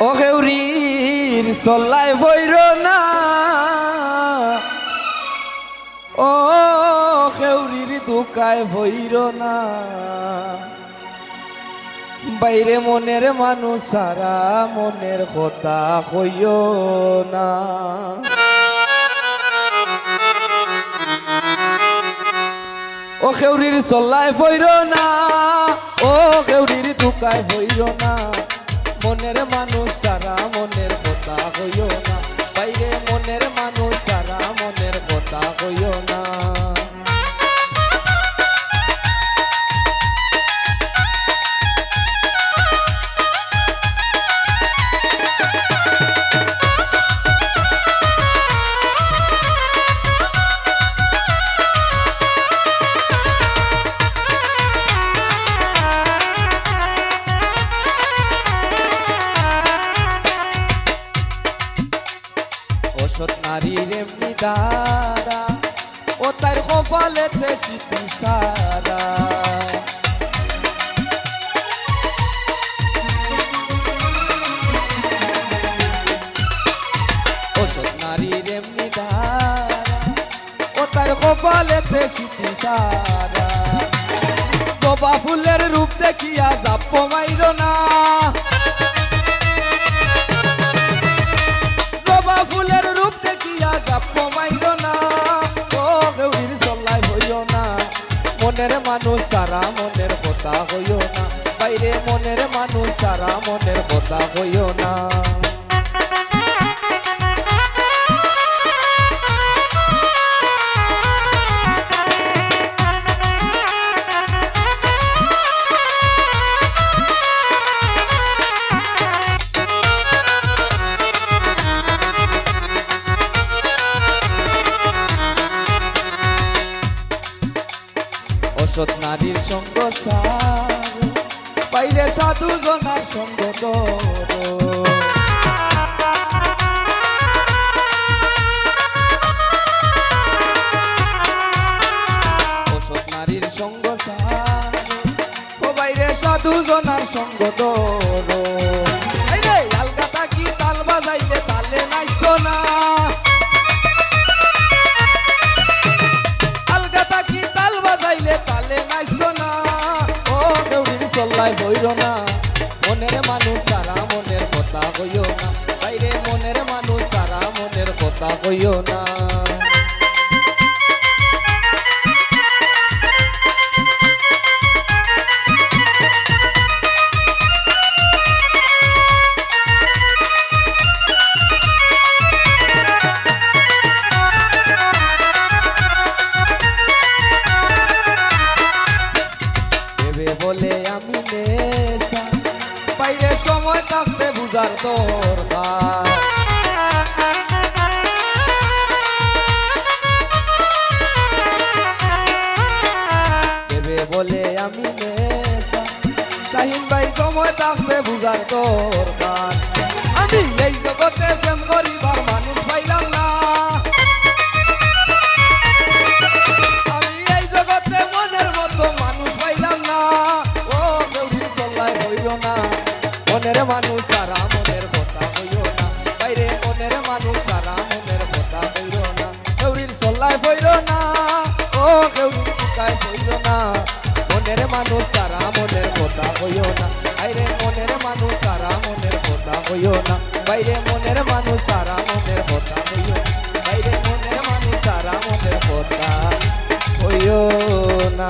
ও হেউরির চল্লাই বইর না, ও হেউরির দুকায় বইর না, বাইরে মনের মানুষ সারা মনের কথা কইও না। ও হেউরির চল্লাই বইর না, ও হেউরির দুকায় বইর না, মনের মানুষ সারা মনের কথা কইও না, বাইরে মনের মানুষ সারা মনের কথা কইও না। অসৎ নারীর এমনি দ্বারা, ও তার কপালেতে স্মৃতি সারা, অসৎ নারীর এমনি দ্বারা, ও তার কপালেতে স্মৃতি সারা। জবা ফুলের রূপ দেখিয়া জাপ মাইর না, জবা ফুলের রূপ দেখিয়া জাপ মাইর না, ও হেউরির চল্লাই হইও না, মনের মানুষ সারা মনের কথা হইও না, বাইরে মনের মানুষ সারা মনের কথা হইও না। অসৎ নারীর সঙ্গ সার, বাইরে সাধু জনার সঙ্গ ধর, অসৎ নারীর সঙ্গ সার, ও বাইরে সাধু জনার সঙ্গ ধর। আলগা থাকি তাল বাজাইলে তালে নাইছ না, চল্লাই বইর না, মনের মানুষ সারা মনের কথা কইও না, বাইরে মনের মানুষ সারা মনের কথা কইও না। বলে আমি নেশা, বাইরে সময় থাকতে বুঝার দরকার, দেবে বলে আমি নেশা, শাহিন ভাই সময় থাকতে বুঝার দরকার। আমি এই জগতে প্রেম করিবার মানুষ পাইলাম না, আমি এই জগতে মনের মতো মানুষ পাইলাম না, ও হেউরির চল্লাই হইল না, মনের মানুষ সারা মনের কথা হইল না, বাইরে মনের মানুষ সারা মনের কথা হইল না। হেউরির চল্লাই হইল না, ও হেউরির বুকায় হইল না, মনের মানুষ সারা মনের কথা হইল না, বাইরে মনের মানুষ সারা মনের কথা হইল না, বাইরে মনের মানুষ সারা মনের কথা হইল না, বাইরে মনের মানুষ সারা মনের কথা হইল না।